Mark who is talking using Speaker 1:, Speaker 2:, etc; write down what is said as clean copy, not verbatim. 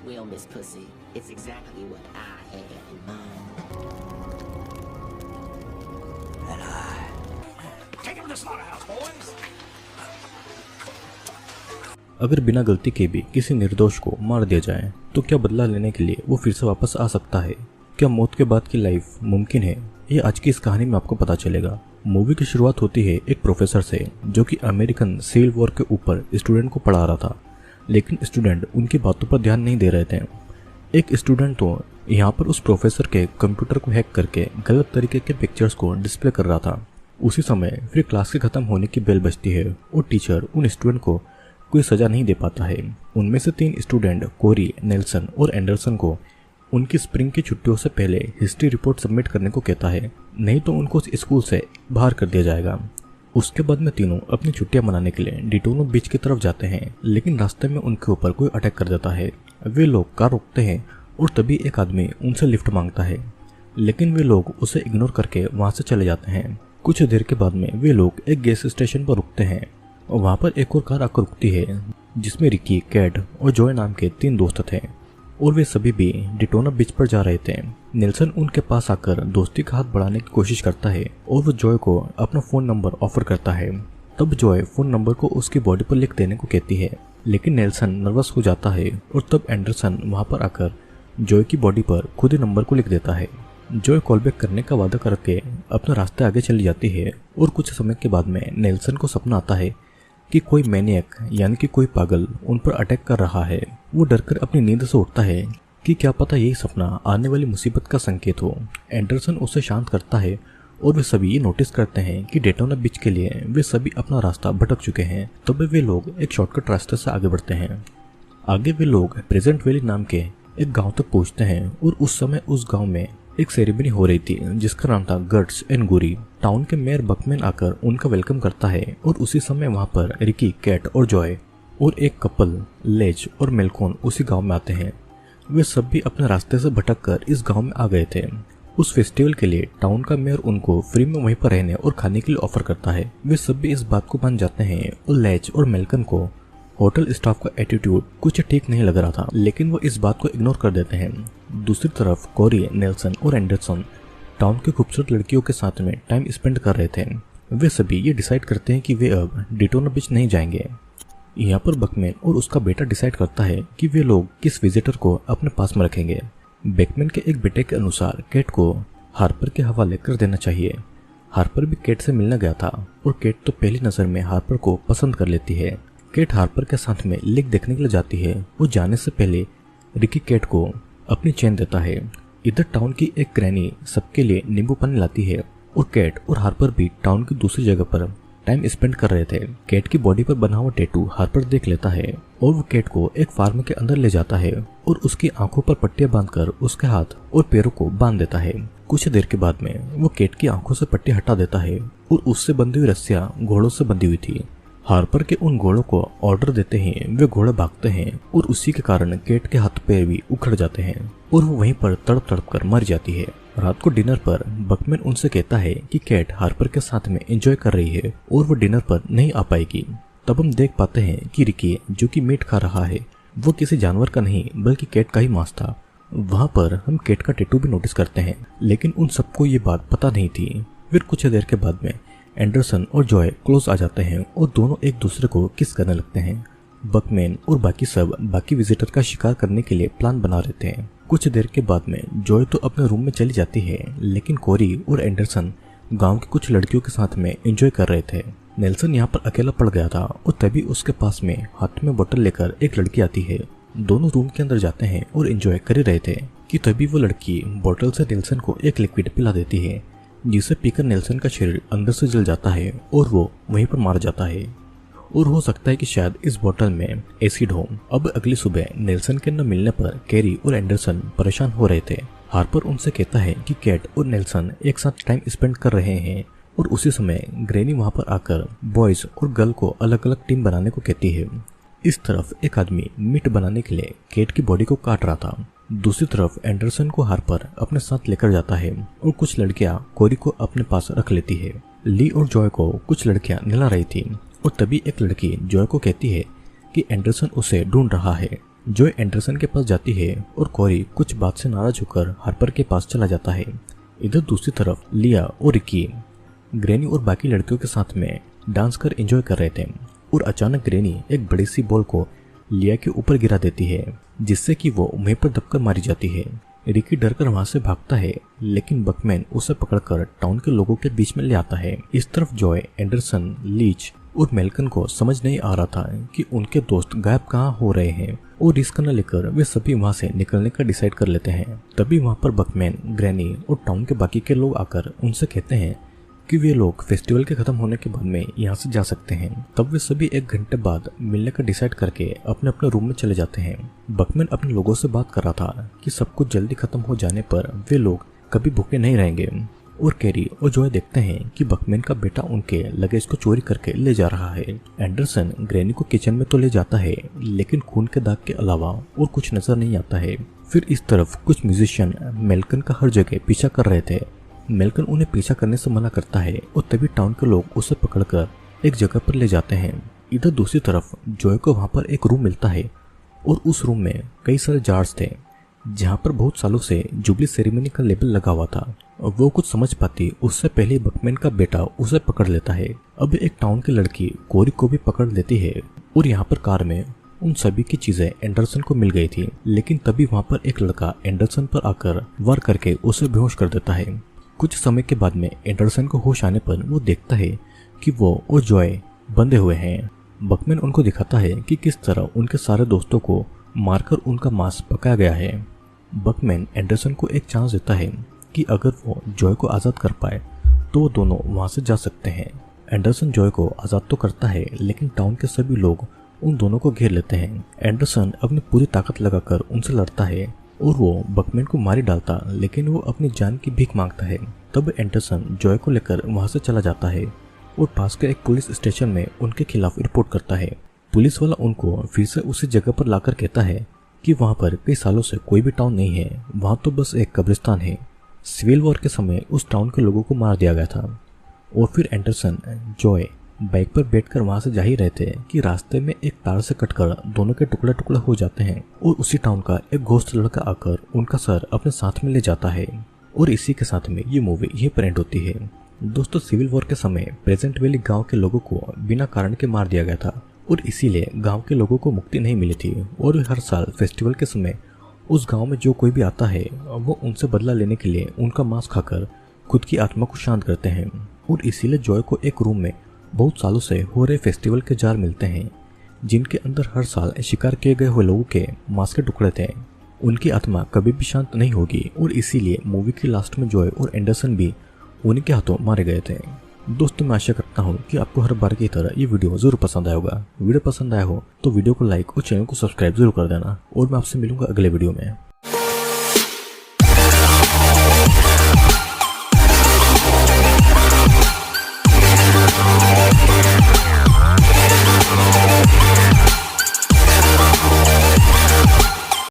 Speaker 1: will, Miss Pussy. It's exactly what I had in mind. And take him to the slaughterhouse, boys.
Speaker 2: अगर बिना गलती के भी किसी निर्दोष को मार दिया जाए तो क्या बदला लेने के लिए वो फिर से वापस आ सकता है? क्या मौत के बाद की लाइफ मुमकिन है? ये आज की इस कहानी में आपको पता चलेगा। मूवी की शुरुआत होती है एक प्रोफेसर से जो कि अमेरिकन सिविल वॉर के ऊपर स्टूडेंट को पढ़ा रहा था, लेकिन स्टूडेंट उनकी बातों पर ध्यान नहीं दे रहे थे। एक स्टूडेंट तो यहाँ पर उस प्रोफेसर के कंप्यूटर को हैक करके गलत तरीके के पिक्चर्स को डिस्प्ले कर रहा था। उसी समय फिर क्लास के खत्म होने की बेल बजती है और टीचर उन स्टूडेंट को कोई सजा नहीं दे पाता है। उनमें से 3 स्टूडेंट कोरी, नेल्सन और एंडरसन को उनकी स्प्रिंग की छुट्टियों से पहले हिस्ट्री रिपोर्ट सबमिट करने को कहता है, नहीं तो उनको स्कूल से बाहर कर दिया जाएगा। उसके बाद में तीनों अपनी छुट्टियां मनाने के लिए डिटोनो बीच की तरफ जाते हैं, लेकिन रास्ते में उनके ऊपर कोई अटैक कर देता है। वे लोग कार रोकते हैं और तभी एक आदमी उनसे लिफ्ट मांगता है, लेकिन वे लोग उसे इग्नोर करके वहां से चले जाते हैं। कुछ देर के बाद में वे लोग एक गैस स्टेशन पर रुकते हैं और वहां पर एक और कार आकर रुकती है जिसमें रिकी, कैट और जॉय नाम के 3 दोस्त थे और वे सभी भी डिटोना बीच पर जा रहे थे। नेल्सन उनके पास आकर दोस्ती का हाथ बढ़ाने की कोशिश करता है और वो जॉय को अपना फोन नंबर ऑफर करता है। तब जॉय फोन नंबर को उसकी बॉडी पर लिख देने को कहती है, लेकिन नेल्सन नर्वस हो जाता है और तब एंडरसन वहां पर आकर जॉय की बॉडी पर खुद ही नंबर को लिख देता है। जॉय कॉलबैक करने का वादा करके अपने रास्ते आगे चली जाती है और कुछ समय के बाद में नेल्सन को सपना आता है कि कोई मैनियक यानी कि कोई पागल उन पर अटैक कर रहा है। वो डरकर अपनी नींद से उठता है कि क्या पता यही सपना आने वाली मुसीबत का संकेत हो। एंडरसन उसे शांत करता है और वे सभी ये नोटिस करते हैं कि डेटोना बीच के लिए वे सभी अपना रास्ता भटक चुके हैं। तब वे लोग एक शॉर्टकट रास्ते से आगे बढ़ते हैं। आगे वे लोग प्रेजेंट वैली नाम के एक गाँव तक पहुँचते हैं और उस समय उस गाँव में एक सेरेमनी हो रही थी जिसका नाम था गर्ट्स एंड गुरी। टाउन के मेयर बकमैन आकर उनका वेलकम करता है और उसी समय वहां पर रिकी, कैट और जॉय और एक कपल लेज और मेलकोन उसी गांव में आते हैं। वे सब भी अपने रास्ते से भटककर इस गांव में आ गए थे। उस फेस्टिवल के लिए टाउन का मेयर उनको फ्री में वहीं पर रहने और खाने के लिए ऑफर करता है। वे सब भी इस बात को मान जाते हैं और लेज और मेलकन को होटल स्टाफ का एटीट्यूड कुछ ठीक नहीं लग रहा था, लेकिन वो इस बात को इग्नोर कर देते हैं। दूसरी तरफ कोरी, नेल्सन और एंडरसन टाउन की खूबसूरत लड़कियों के साथ में टाइम स्पेंड कर रहे थे। वे सभी ये डिसाइड करते हैं कि वे अब डिटोना बीच नहीं जाएंगे। यहाँ पर बकमैन और उसका बेटा डिसाइड करता है कि वे लोग किस विजिटर को अपने पास में रखेंगे। बकमैन के एक बेटे के अनुसार केट को हार्पर के हवाले कर देना चाहिए। हार्पर भी केट से मिलने गया था और केट तो पहली नजर में हार्पर को पसंद कर लेती है। केट हार्पर के साथ में लेक देखने के लिए जाती है और जाने से पहले रिकी केट को अपनी चेन देता है। इधर टाउन की एक ग्रैनी सबके लिए नींबू पानी लाती है और केट और हार्पर भी टाउन की दूसरी जगह पर टाइम स्पेंड कर रहे थे। केट की बॉडी पर बना हुआ टैटू हार्पर देख लेता है और वो केट को एक फार्म के अंदर ले जाता है और उसकी आंखों पर पट्टियां बांधकर उसके हाथ और पैरों को बांध देता है। कुछ देर के बाद में वो केट की आंखों से पट्टी हटा देता है और उससे बंधी हुई रस्सियां घोड़ों से बंधी हुई थी। हार्पर के उन घोड़ों को ऑर्डर देते हैं, वे घोड़े भागते हैं और उसी के कारण केट के हाथ पैर भी उखड़ जाते हैं और वो वहीं पर तड़प तड़प कर मर जाती है। रात को डिनर पर बकमैन उनसे कहता है कि केट हार्पर के साथ में एंजॉय कर रही है और वो डिनर पर नहीं आ पाएगी। तब हम देख पाते हैं कि रिकी जो कि मीट खा रहा है वो किसी जानवर का नहीं बल्कि केट का ही मांस था। वहां पर हम केट का टैटू भी नोटिस करते हैं, लेकिन उन सबको ये बात पता नहीं थी। फिर कुछ देर के बाद में एंडरसन और जॉय क्लोज आ जाते हैं और दोनों एक दूसरे को किस करने लगते हैं। बकमैन और बाकी सब बाकी विजिटर का शिकार करने के लिए प्लान बना रहे थे। कुछ देर के बाद में जॉय तो अपने रूम में चली जाती है, लेकिन कोरी और एंडरसन गांव की कुछ लड़कियों के साथ में एंजॉय कर रहे थे। नेल्सन यहाँ पर अकेला पड़ गया था और तभी उसके पास में हाथ में बोतल लेकर एक लड़की आती है। दोनों रूम के अंदर जाते हैं और एंजॉय कर ही रहे थे कि तभी वो लड़की बोतल से नेल्सन को एक लिक्विड पिला देती है, जिसे पीकर नेल्सन का शरीर अंदर से जल जाता है और वो वहीं पर मार जाता है। और हो सकता है कि शायद इस बोतल में एसिड हो। अब अगली सुबह नेल्सन के न मिलने पर कैरी और एंडरसन परेशान हो रहे थे। हार्पर उनसे कहता है कि केट और नेल्सन एक साथ टाइम स्पेंड कर रहे हैं और उसी समय ग्रैनी वहां पर आकर बॉयज और गर्ल को अलग अलग टीम बनाने को कहती है। इस तरफ एक आदमी मीट बनाने के लिए केट की बॉडी को काट रहा था। दूसरी तरफ एंडरसन को हार्पर अपने साथ लेकर जाता है और कुछ लड़कियां कोरी को अपने पास रख लेती है। ली और जॉय को कुछ लड़कियां निला रही थी और तभी एक लड़की जॉय को कहती है कि एंडरसन उसे ढूंढ रहा है। जॉय एंडरसन के पास जाती है और कोरी कुछ बात से नाराज होकर हार्पर के पास चला जाता है। इधर दूसरी तरफ लिया और रिकी ग्रैनी और बाकी लड़कियों के साथ में डांस कर एंजॉय कर रहे थे और अचानक ग्रैनी एक बड़ी सी बॉल को लिया के ऊपर गिरा देती है, जिससे कि वो वहीं पर दबकर मारी जाती है। रिकी डरकर वहां से भागता है, लेकिन बकमैन उसे पकड़कर टाउन के लोगों के बीच में ले आता है। इस तरफ जॉय, एंडरसन, लीच और मेल्कन को समझ नहीं आ रहा था कि उनके दोस्त गायब कहाँ हो रहे हैं और रिस्क न लेकर वे सभी वहां से निकलने का डिसाइड कर लेते हैं। तभी वहां पर बकमैन, ग्रैनी और टाउन के बाकी के लोग आकर उनसे कहते हैं कि वे लोग फेस्टिवल के खत्म होने के बाद में यहाँ से जा सकते हैं। तब वे सभी 1 घंटे बाद मिलने का डिसाइड करके अपने अपने रूम में चले जाते हैं। बकमैन अपने लोगों से बात कर रहा था कि सब कुछ जल्दी खत्म हो जाने पर वे लोग कभी भूखे नहीं रहेंगे। और कैरी और जॉय देखते हैं कि बकमैन का बेटा उनके लगेज को चोरी करके ले जा रहा है। एंडरसन ग्रैनी को किचन में तो ले जाता है, लेकिन खून के दाग के अलावा और कुछ नजर नहीं आता है। फिर इस तरफ कुछ म्यूजिशियन मेल्कन का हर जगह पीछा कर रहे थे। मेल्कन उन्हें पीछा करने से मना करता है और तभी टाउन के लोग उसे पकड़कर एक जगह पर ले जाते हैं। इधर दूसरी तरफ जॉय को वहां पर एक रूम मिलता है और उस रूम में कई सारे जार्स थे जहां पर बहुत सालों से जुबली सेरेमनी का लेबल लगा हुआ था। वो कुछ समझ पाती उससे पहले बकमैन का बेटा उसे पकड़ लेता है। अब एक टाउन की लड़की कोरी को भी पकड़ लेती है और यहाँ पर कार में उन सभी की चीजें एंडरसन को मिल गई थी, लेकिन तभी वहां पर एक लड़का एंडरसन पर आकर वार करके उसे बेहोश कर देता है। कुछ समय के बाद में एंडरसन को होश आने पर वो देखता है कि वो और जॉय बंधे हुए हैं। बकमैन उनको दिखाता है कि किस तरह उनके सारे दोस्तों को मारकर उनका मांस पकाया गया है। बकमैन एंडरसन को एक चांस देता है कि अगर वो जॉय को आज़ाद कर पाए तो वो दोनों वहां से जा सकते हैं। एंडरसन जॉय को आज़ाद तो करता है, लेकिन टाउन के सभी लोग उन दोनों को घेर लेते हैं। एंडरसन अपनी पूरी ताकत लगाकर उनसे लड़ता है और वो बकमैन को मारी डालता, लेकिन वो अपनी जान की भीख मांगता है। तब एंडरसन जॉय को लेकर वहां से चला जाता है और पास के एक पुलिस स्टेशन में उनके खिलाफ रिपोर्ट करता है। पुलिस वाला उनको फिर से उसी जगह पर लाकर कहता है कि वहां पर कई सालों से कोई भी टाउन नहीं है, वहां तो बस एक कब्रिस्तान है। सिविल वॉर के समय उस टाउन के लोगों को मार दिया गया था। और फिर एंडरसन जॉय बाइक पर बैठकर वहां से जा ही रहे थे कि रास्ते में एक तार से कटकर दोनों के टुकड़े टुकड़े हो जाते हैं और उसी टाउन का एक घोस्ट लड़का आकर उनका सर अपने साथ में ले जाता है। और इसी के साथ में ये मूवी यही प्रिंट होती है। दोस्तों, सिविल वॉर के समय प्रेजेंट वैली गांव के लोगों को बिना कारण के मार दिया गया था और इसीलिए गांव के लोगों को मुक्ति नहीं मिली थी। और हर साल फेस्टिवल के समय उस गांव में जो कोई भी आता है वो उनसे बदला लेने के लिए उनका मांस खाकर खुद की आत्मा को शांत करते हैं। और इसीलिए जॉय को एक रूम में बहुत सालों से हो रहे फेस्टिवल के जार मिलते हैं, जिनके अंदर हर साल शिकार किए गए हुए लोगों के मांस के टुकड़े थे। उनकी आत्मा कभी भी शांत नहीं होगी और इसीलिए मूवी के लास्ट में जॉय और एंडरसन भी उन्हीं के हाथों मारे गए थे। दोस्तों, मैं आशा करता हूँ कि आपको हर बार की तरह ये वीडियो जरूर पसंद आया होगा। वीडियो पसंद आया हो तो वीडियो को लाइक और चैनल को सब्सक्राइब जरूर कर देना और मैं आपसे मिलूंगा अगले वीडियो में।